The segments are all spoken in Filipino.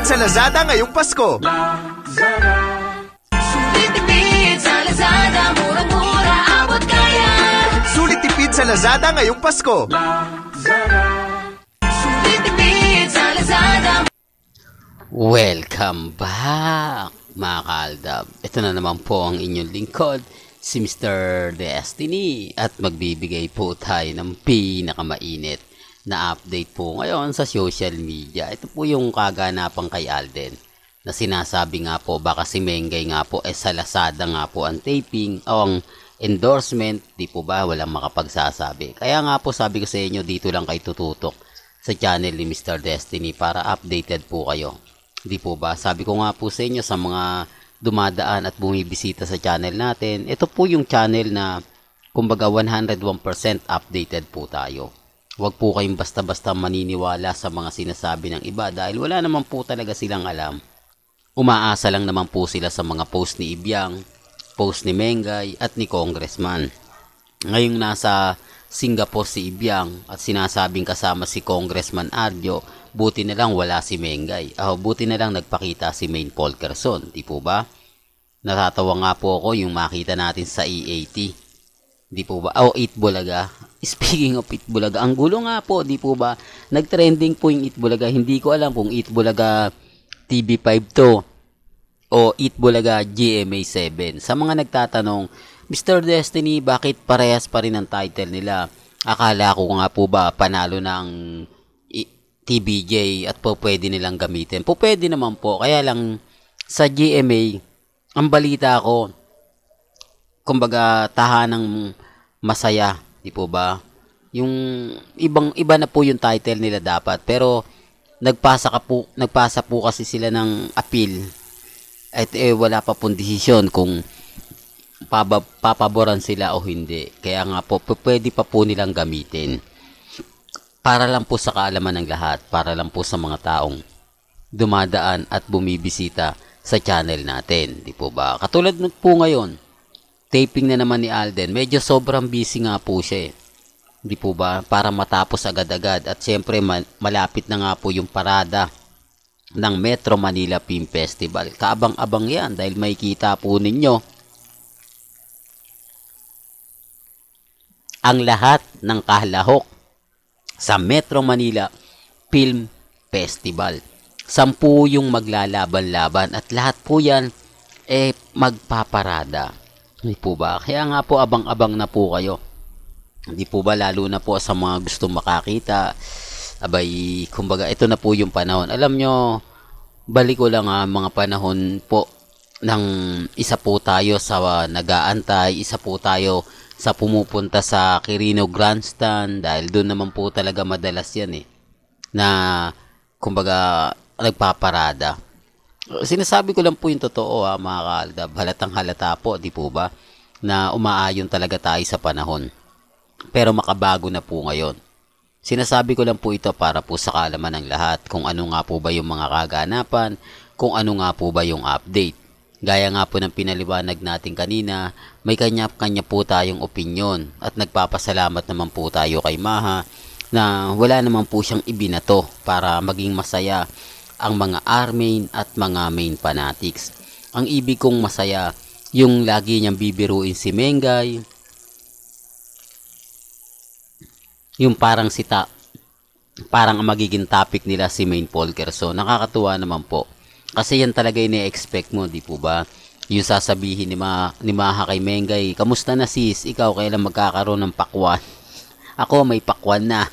sa Lazada ngayong Pasko. Sulit tipid sa Lazada, murang-mura, abot kaya. Sulit tipid sa Lazada ngayong Pasko. Sulit tipid sa Lazada. Welcome back, mga kaaldab. Ito na naman po ang inyong lingkod, si Mr. Destiny. At magbibigay po tayo ng pinakamainit na update po ngayon sa social media. Ito po yung kaganapan kay Alden, na sinasabi nga po baka si Mengay nga po sa Lazada nga po ang taping o ang endorsement. Di po ba walang makapagsasabi. Kaya nga po sabi ko sa inyo, dito lang kayo tututok sa channel ni Mr. Destiny para updated po kayo. Di po ba? Sabi ko nga po sa inyo, sa mga dumadaan at bumibisita sa channel natin, ito po yung channel na kumbaga 101% updated po tayo. Huwag po kayong basta-basta maniniwala sa mga sinasabi ng iba dahil wala naman po talaga silang alam. Umaasa lang naman po sila sa mga post ni Ibiang, post ni Mengay at ni Congressman. Ngayong nasa Singapore si Ibiang at sinasabing kasama si Congressman Arjo, buti na lang wala si Mengay. Buti na lang nagpakita si Maine Polkerson, di po ba? Natatawa nga po ako yung makita natin sa EAT. Di po ba? Eat Bulaga. Speaking of Eat Bulaga, ang gulo nga po, di po ba? Nagtrending po yung Eat Bulaga. Hindi ko alam kung Eat Bulaga TV5 to o Eat Bulaga GMA7. Sa mga nagtatanong, Mr. Destiny, bakit parehas pa rin ang title nila? Akala ko nga po ba panalo ng TBJ at po pwede nilang gamitin. Po pwede naman po. Kaya lang sa GMA, ang balita ko, kumbaga tahanang masaya, di po ba? Yung iba na po yung title nila dapat, pero nagpasa po kasi sila ng appeal. At wala pa pong desisyon kung papaboran sila o hindi. Kaya nga po pwede pa po nilang gamitin. Para lang po sa kaalaman ng lahat, para lang po sa mga taong dumadaan at bumibisita sa channel natin, di po ba? Katulad po ngayon, taping na naman ni Alden, medyo sobrang busy nga po siya, di po ba? Para matapos agad-agad at syempre malapit na nga po yung parada ng Metro Manila Film Festival. Kaabang-abang yan dahil may kita po ninyo ang lahat ng kahalahok sa Metro Manila Film Festival. 10 yung maglalaban-laban at lahat po yan magpaparada. Hindi po ba? Kaya nga po abang-abang na po kayo. Hindi po ba lalo na po sa mga gusto makakita. Abay, kumbaga ito na po yung panahon. Alam nyo, balik ko lang mga panahon po ng isa po tayo sa nag-aantay, isa po tayo sa pumupunta sa Quirino Grandstand dahil doon naman po talaga madalas yan na kumbaga nagpaparada. Sinasabi ko lang po yung totoo mga kaaldab, halatang halata po, di po ba, na umaayon talaga tayo sa panahon. Pero makabago na po ngayon. Sinasabi ko lang po ito para po sa kaalaman ng lahat kung ano nga po ba yung mga kaganapan, kung ano nga po ba yung update. Gaya nga po ng pinaliwanag natin kanina, may kanya-kanya po tayong opinyon at nagpapasalamat naman po tayo kay Maha na wala naman po siyang ibinato para maging masaya ang mga Armain at mga main fanatics. Ang ibig kong masaya, yung lagi niyang bibiruin si Mengay, yung parang parang magiging topic nila si Maine Polkerson. Nakakatuwa naman po. Kasi yan talaga yung i-expect mo, di po ba? Yung sasabihin ni Maha kay Mengay, kamusta na sis? Ikaw kailan magkakaroon ng pakwan? Ako may pakwan na.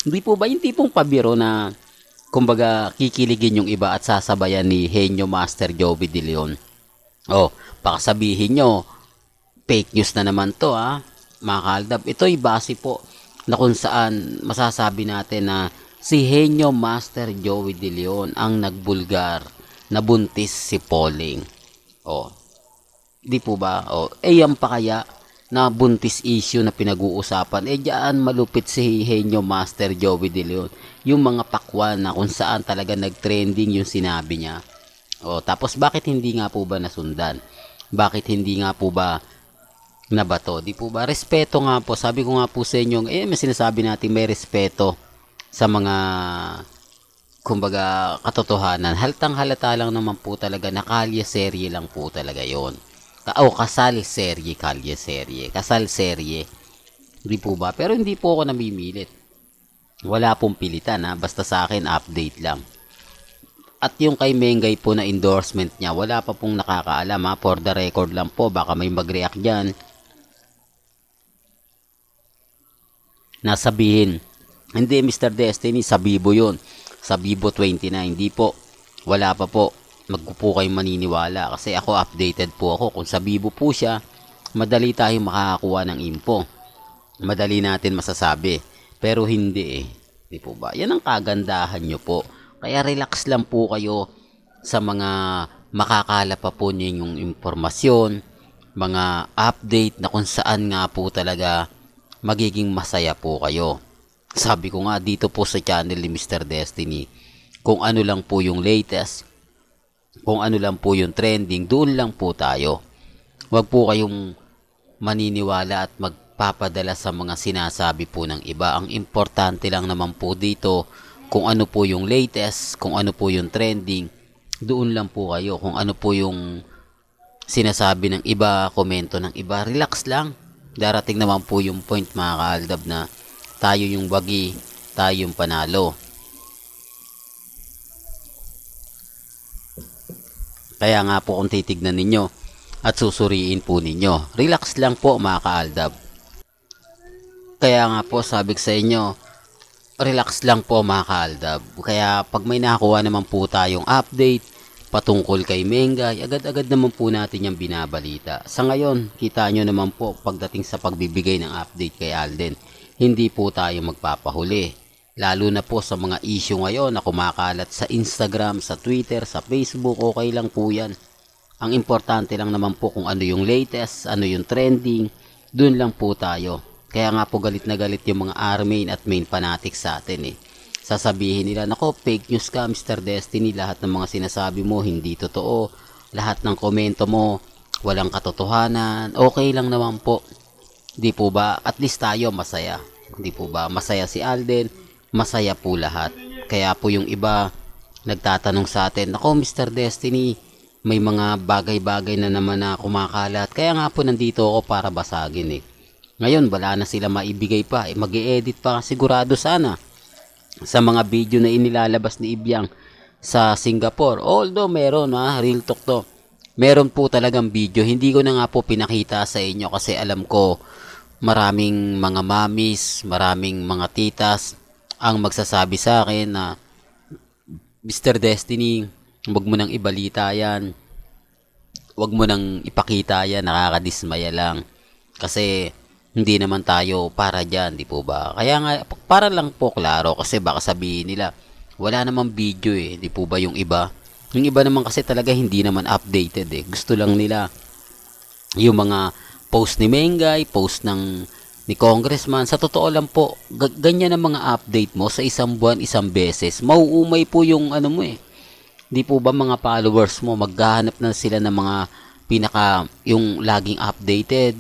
Di po ba yung tipong pabiro na kumbaga kikiligin yung iba at sasabayan ni Henyo Master Joey De Leon? Baka sabihin nyo, fake news na naman to mga kaaldab. Ito'y base po na kung saan masasabi natin na si Henyo Master Joey De Leon ang nagbulgar na buntis si Pauling. Di po ba? Yan pa kaya na buntis issue na pinag-uusapan. Diyan malupit si Henyo Master Joey De Leon. Yung mga pakwan na kung saan talaga nag-trending yung sinabi niya. Tapos bakit hindi nga po ba nasundan? Bakit hindi nga po ba nabato? Di po ba? Respeto nga po. Sabi ko nga po sa inyo, may sinasabi natin may respeto sa mga kumbaga katotohanan, haltang halata lang naman po talaga na kalye serye lang po talaga yon. Kasal serye, kalye serye, kasal serye. Hindi po ba? Pero hindi po ako namimilit. Wala pong pilitan basta sa akin update lang. At yung kay Mengay po na endorsement niya, wala pa pong nakakaalam for the record lang po, baka may mag-react dyan. Nasabihin, hindi Mr. Destiny, sa Bibo yun. Sa Bibo 29, hindi po. Wala pa po. Magpo kayo maniniwala kasi ako updated po ako. Kung sa Bibo po siya, madali tayong makakakuha ng info. Madali natin masasabi. Pero hindi Di po ba? Yan ang kagandahan nyo po. Kaya relax lang po kayo sa mga makakala pa po ninyong impormasyon, mga update na kung saan nga po talaga magiging masaya po kayo. Sabi ko nga dito po sa channel ni Mr. Destiny, kung ano lang po yung latest, kung ano lang po yung trending, doon lang po tayo. Huwag po kayong maniniwala at magpapadala sa mga sinasabi po ng iba. Ang importante lang naman po dito, kung ano po yung latest, kung ano po yung trending, doon lang po kayo. Kung ano po yung sinasabi ng iba, komento ng iba, relax lang. Darating naman po yung point mga kaaldab na tayo yung wagi, tayo yung panalo. Kaya nga po kung titignan ninyo at susuriin po ninyo, relax lang po mga kaaldab. Kaya nga po sabi ko sa inyo, relax lang po mga kaaldab. Kaya pag may nakuha naman po tayong update patungkol kay Mengay, agad-agad naman po natin yung binabalita. Sa ngayon, kita nyo naman po pagdating sa pagbibigay ng update kay Alden, hindi po tayo magpapahuli. Lalo na po sa mga issue ngayon na kumakalat sa Instagram, sa Twitter, sa Facebook, okay lang po yan. Ang importante lang naman po kung ano yung latest, ano yung trending, dun lang po tayo. Kaya nga po galit na galit yung mga armain at main fanatics sa atin Sasabihin nila, nako fake news ka Mr. Destiny, lahat ng mga sinasabi mo hindi totoo, lahat ng komento mo walang katotohanan, okay lang naman po. Di po ba? At least tayo masaya. Di po ba? Masaya si Alden, masaya po lahat. Kaya po yung iba nagtatanong sa atin, nako Mr. Destiny, may mga bagay-bagay na naman na kumakalat. Kaya nga po nandito ako para basagin Ngayon, wala na sila maibigay pa. Mag-i-edit pa sigurado sana sa mga video na inilalabas ni Ibyang sa Singapore. Although meron real talk to. Meron po talagang video. Hindi ko na nga po pinakita sa inyo kasi alam ko maraming mga mamis, maraming mga titas ang magsasabi sa akin na Mr. Destiny, huwag mo nang ibalita yan. Huwag mo nang ipakita yan. Nakakadismaya lang. Kasi hindi naman tayo para dyan, di po ba? Kaya nga, para lang po klaro kasi baka sabihin nila, wala namang video di po ba yung iba? Yung iba naman kasi talaga hindi naman updated Gusto lang nila yung mga post ni Mengay, post ni Congressman. Sa totoo lang po, ganyan ang mga update mo sa isang buwan, isang beses. Mauumay po yung ano mo Di po ba mga followers mo, maghahanap na sila ng mga yung laging updated,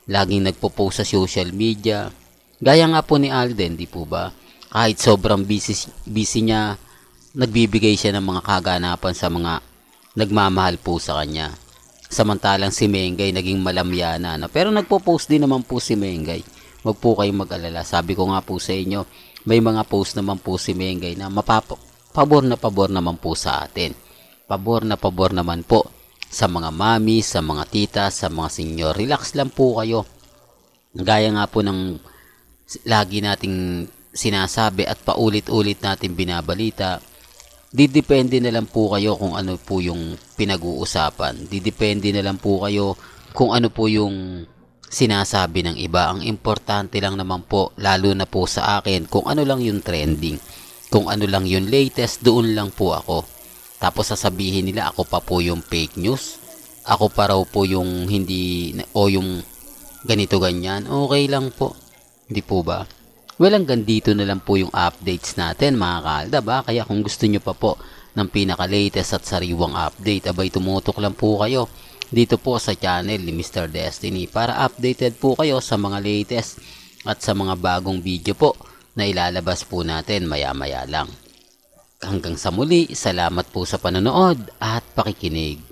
laging nagpo-post sa social media. Gaya nga po ni Alden, di po ba? Kahit sobrang busy niya, nagbibigay siya ng mga kaganapan sa mga nagmamahal po sa kanya. Samantalang si Mengay naging malamyana pero nagpo-post din naman po si Mengay. Huwag po kayong mag-alala. Sabi ko nga po sa inyo, may mga post naman po si Mengay na pabor naman po sa atin. Pabor naman po sa mga mami, sa mga tita, sa mga senior. Relax lang po kayo. Gaya nga po ng lagi nating sinasabi at paulit-ulit natin binabalita, didepende na lang po kayo kung ano po yung pinag-uusapan. Didepende na lang po kayo kung ano po yung sinasabi ng iba. Ang importante lang naman po, lalo na po sa akin, kung ano lang yung trending. Kung ano lang yung latest, doon lang po ako. Tapos sasabihin nila ako pa po yung fake news. Ako pa raw po yung hindi o yung ganito ganyan. Okay lang po. Hindi po ba? Well, hanggang dito na lang po yung updates natin mga kaaldab. Kaya kung gusto nyo pa po ng pinaka-latest at sariwang update, abay tumutok lang po kayo dito po sa channel ni Mr. Destiny para updated po kayo sa mga latest at sa mga bagong video po na ilalabas po natin maya-maya lang. Hanggang sa muli, salamat po sa panonood at pakikinig.